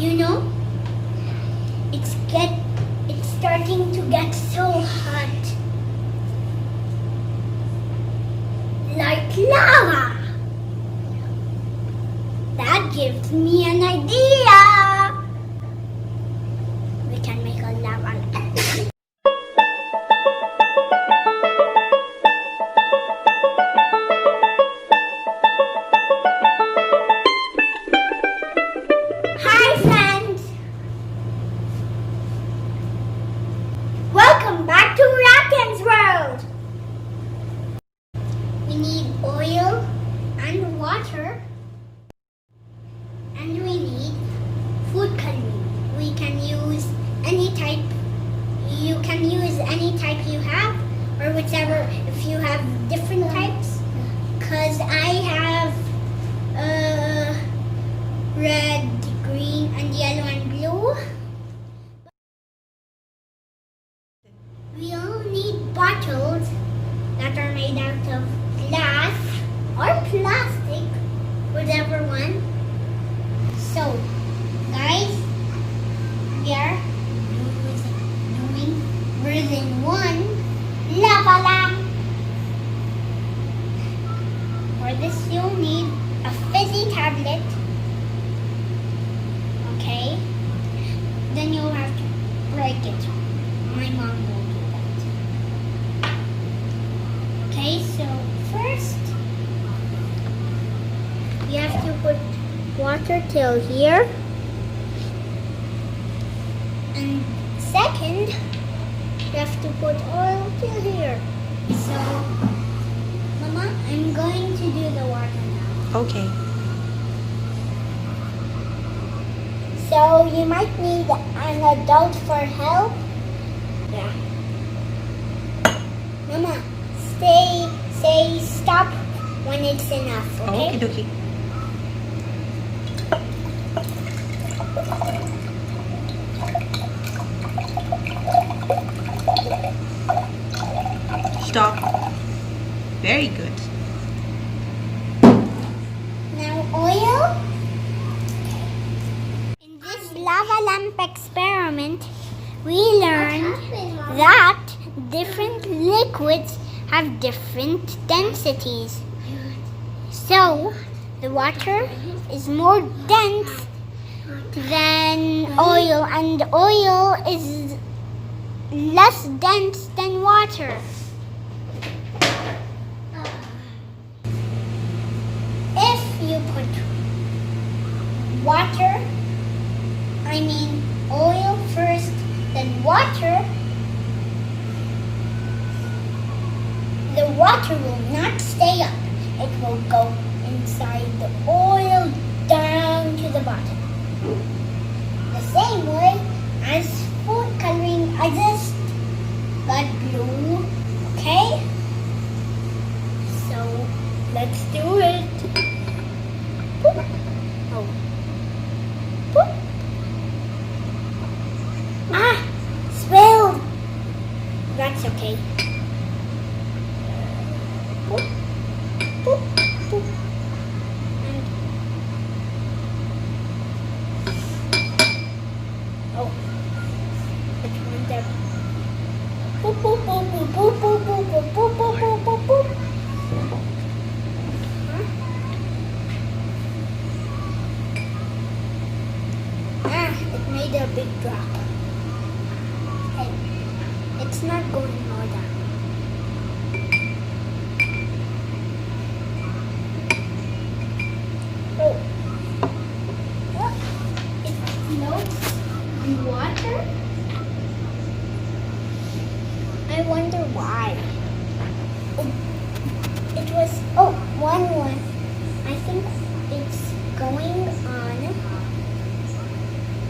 You know, it's starting to get so hot. Like lava. That gives me an idea. We can make a lava. Hi friends. Welcome back to Raken's World. We need oil and water. And we need food coloring. We can use any type. You can use any type you have, or whichever. If you have different types, cause I have red, green, and yellow and blue. We all need bottles that are made out of glass or plastic, whichever one. So, guys, we are using one lava lamp. For this, you'll need a fizzy tablet. Okay? Then you'll have to break it. My mom will do that. Okay, so first, we have to put water till here, and second you have to put oil till here. So Mama, I'm going to do the water now. Okay. So you might need an adult for help. Yeah. Mama, say stop when it's enough, okay? Okie dokie. Stop. Very good. Now oil. In this lava lamp experiment, we learned that different liquids have different densities. So the water is more dense than oil, and oil is less dense than water. If you put oil first, then water, the water will not stay up. It will go inside the oil down to the bottom. The same way as food coloring. I just got blue, okay? So let's do it. Boop. Oh. Boop. Ah, spilled. That's okay. Boop. Boop. Boop. And oh, it went there. Boop boop boop boop boop boop boop boop boop boop boop boop. It made a big drop. Hey, it's not going more down. Oh, it floats in water. I wonder why. It was, one. I think it's going on.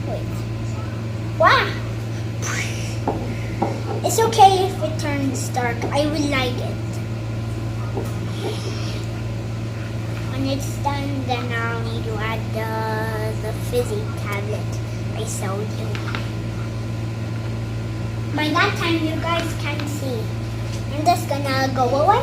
Wait. Wow! It's okay if it turns dark. I will like it. When it's done, then I'll need to add the fizzy tablet I showed you. By that time, you guys can see. I'm just gonna go away.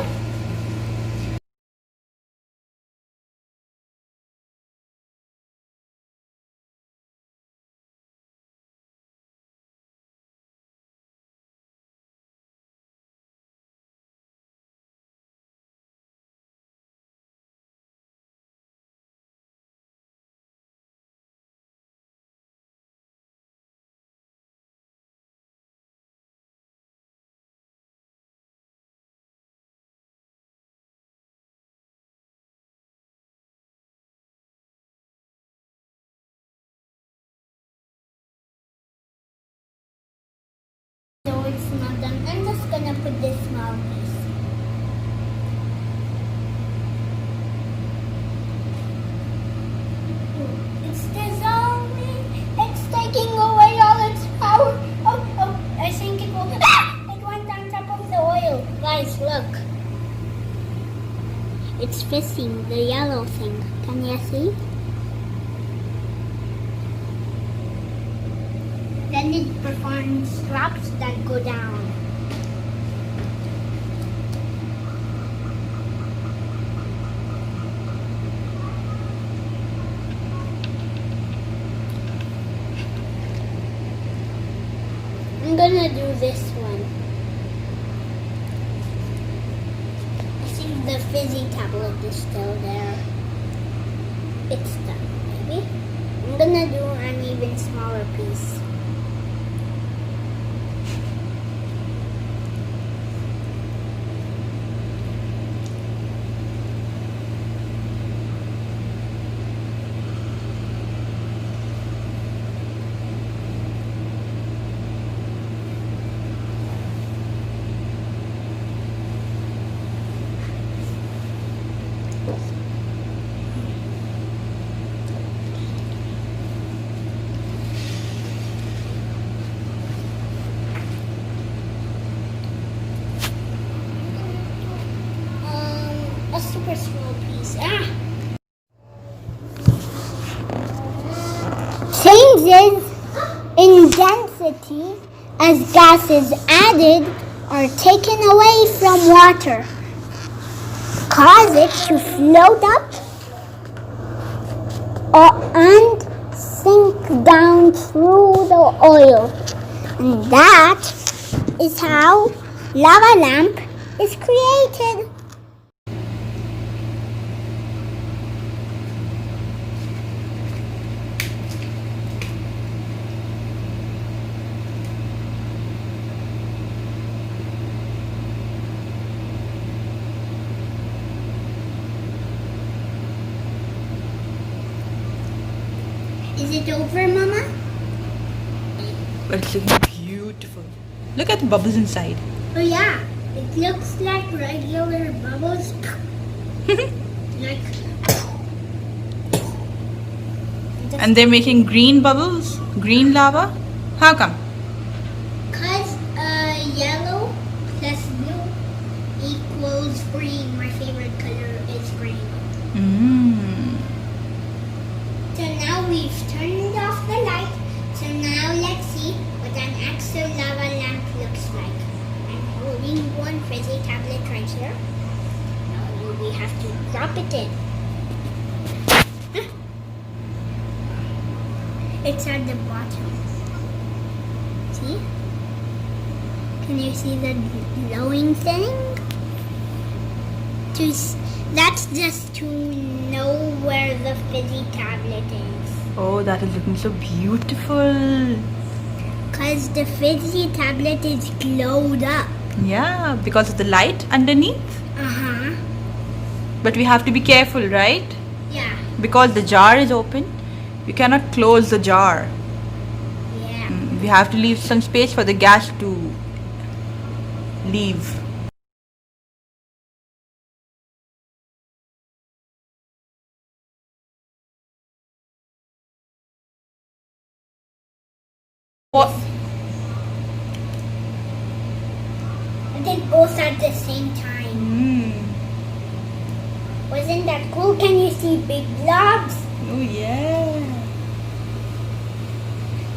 put this small piece. It's dissolving. It's taking away all its power. Oh, I think it will. Ah! It went on top of the oil. Guys, look. It's fizzing, the yellow thing. Can you see? Then it performs drops that go down. I'm gonna do this one. I think the fizzy tablet is still there. It's done, maybe. I'm gonna do an even smaller piece. A super small piece. Changes in density as gas is added or taken away from water cause it to float up and sink down through the oil. And that is how lava lamp is created. Is it over, Mama? But it's looking beautiful. Look at the bubbles inside. Oh yeah, it looks like regular bubbles. Like. And they're making green bubbles? Green lava? How come? Cause yellow plus blue equals green. My favorite color is green. So now we've turned off the light. So now let's see what an actual lava lamp looks like. I'm holding one fizzy tablet right here. Now we have to drop it in. It's at the bottom. See? Can you see the glowing thing? That's just to know where the fizzy tablet is. Oh, that is looking so beautiful. Because the fizzy tablet is glowed up. Yeah, because of the light underneath. Uh-huh. But we have to be careful, right? Yeah. Because the jar is open, we cannot close the jar. Yeah. We have to leave some space for the gas to leave. What? And then both at the same time. Wasn't that cool? Can you see big blobs? Oh yeah.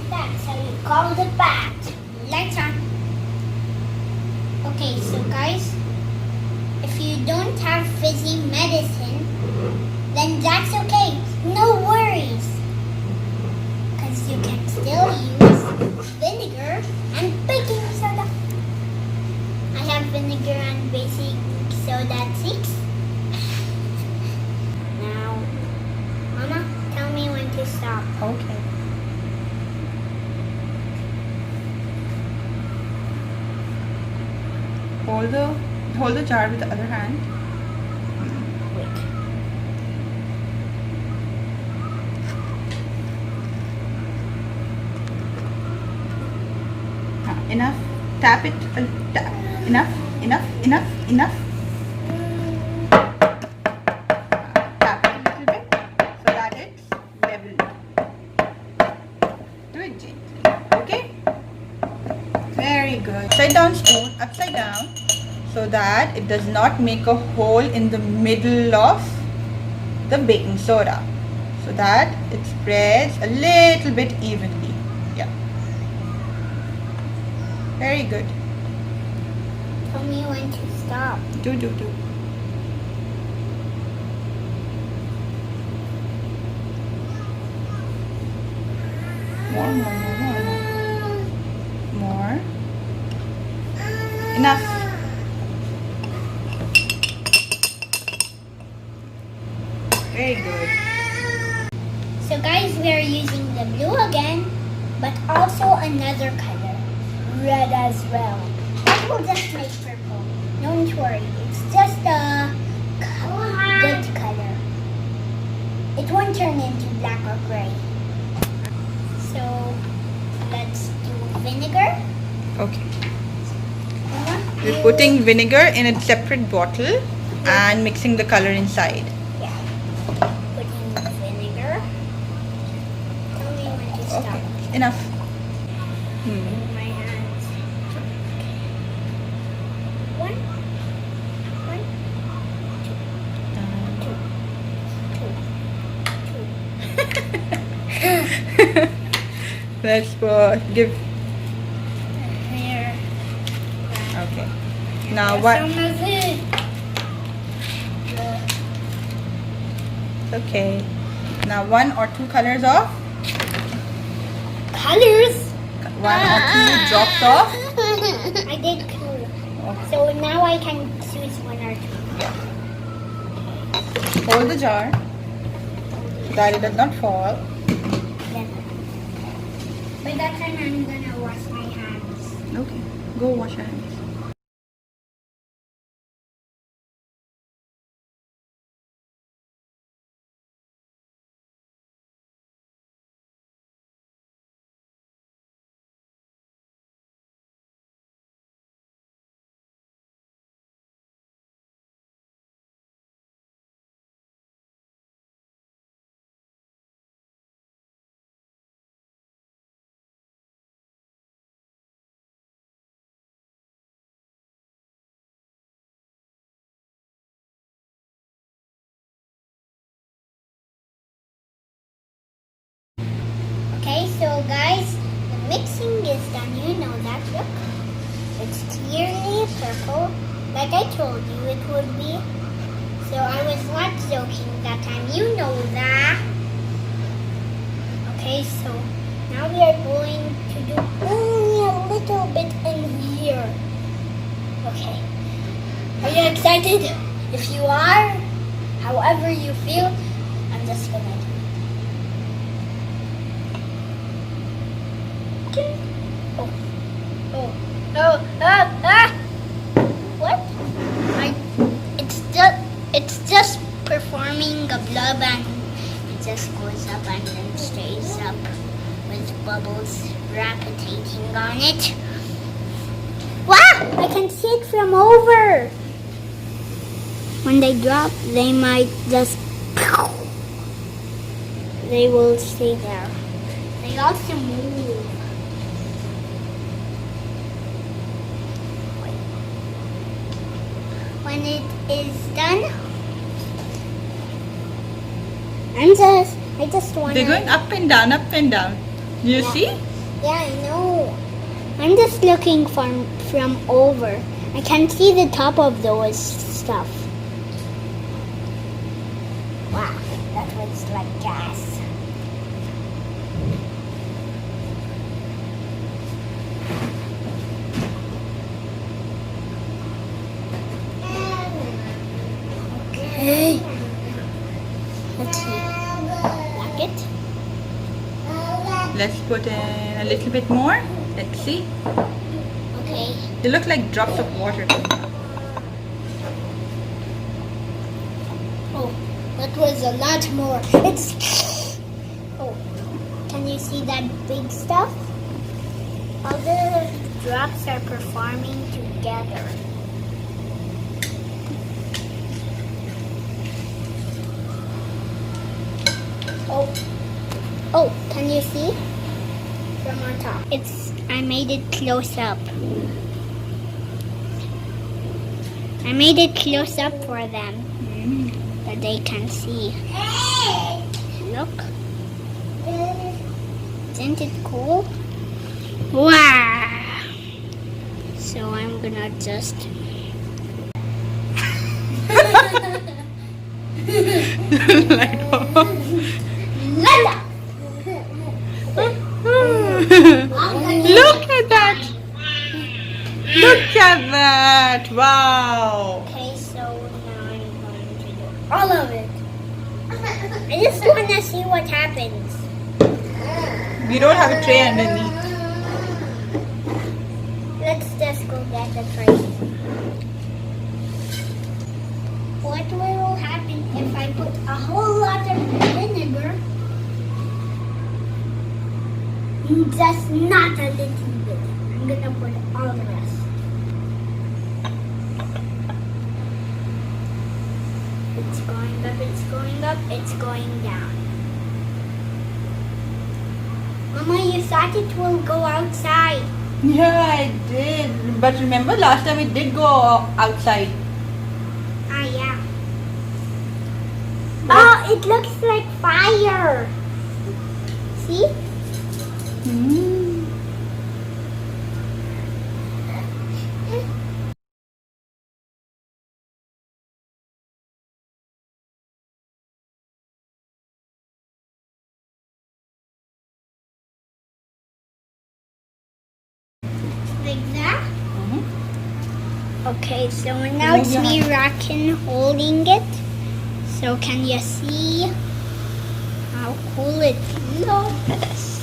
That's how you call the bat. Lights on. Okay, so guys, if you don't have fizzy medicine, then that's okay. No worries. Because you can still use vinegar and baking soda. I have vinegar and baking soda 6. Now, Mama, tell me when to stop. Okay. Hold the jar with the other hand. Wait. Enough. Tap it. Tap. Enough, enough, enough, enough. Tap it a little bit so that it's level. Do it gently. Okay? Very good. Upside down spoon, upside down, so that it does not make a hole in the middle of the baking soda, so that it spreads a little bit evenly. Yeah. Very good. Tell me when to stop. Do. More. Enough. Very good. So guys, we are using the blue again, but also another color, red as well. That will just make purple. Don't worry, it's just a good color. It won't turn into black or gray. So let's do vinegar. Okay. We're putting vinegar in a separate bottle and mixing the color inside. Yeah. Putting vinegar. Tell me when to stop. Okay. Enough. My hands. One, two. Let's give. Here. Okay. Now what? Some of it. Okay. Now 1 or 2 colors off. Colors. 1 or 2 drops off. I did 2. Okay. So now I can choose 1 or 2. Hold the jar so that it does not fall. Then, by that time, I'm gonna wash my hands. Okay. Go wash your hands. Okay, so guys, the mixing is done. You know that. Look, it's clearly purple, like I told you it would be. So I was not joking that time. You know that. Okay, so now we are going to do only a little bit in here. Okay. Are you excited? If you are, however you feel, I'm just gonna do. What? It's just performing a blob and it just goes up and then stays up with bubbles rotating on it. Wow! I can see it from over. When they drop, they might just they will stay there. They also move. When it is done, I just want. They're going up and down, up and down. You Yeah. see? Yeah, I know. I'm just looking from over. I can see the top of those stuff. Wow, that was like gas. Okay. Let's see. Like it? Let's put in a little bit more. Let's see. Okay. They look like drops of water. Oh, that was a lot more. It's. Oh, can you see that big stuff? All the drops are performing together. Oh, can you see? From on top. I made it close up. I made it close up for them. That they can see. Look. Isn't it cool? Wow! So I'm gonna just... Look at that! Look at that! Wow! Okay, so now I'm going to do all of it. I just want to see what happens. We don't have a tray underneath. Let's just go get the tray. What will happen if I put a whole lot of vinegar? Just not a little bit. I'm gonna put all the rest. It's going up, it's going up, it's going down. Mama, you thought it will go outside. Yeah, I did. But remember last time it did go outside. Ah, yeah. Oh, it looks like fire. See? Like that? Okay, so now it's me rocking holding it. So can you see how cool it looks?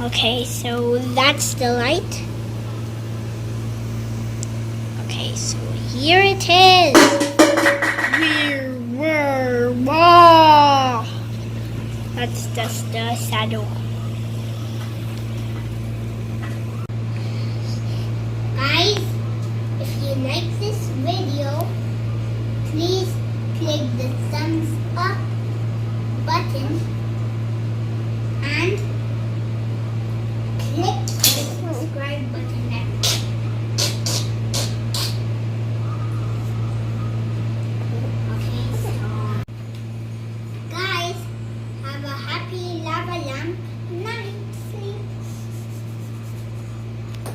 Okay, so that's the light. Okay, so here it is. Wow. That's just the shadow. Guys, if you like this video, please click the thumbs up button and click the subscribe button there. Okay, so guys, have a happy lava lamp night sleep.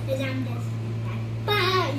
Because I'm just bye.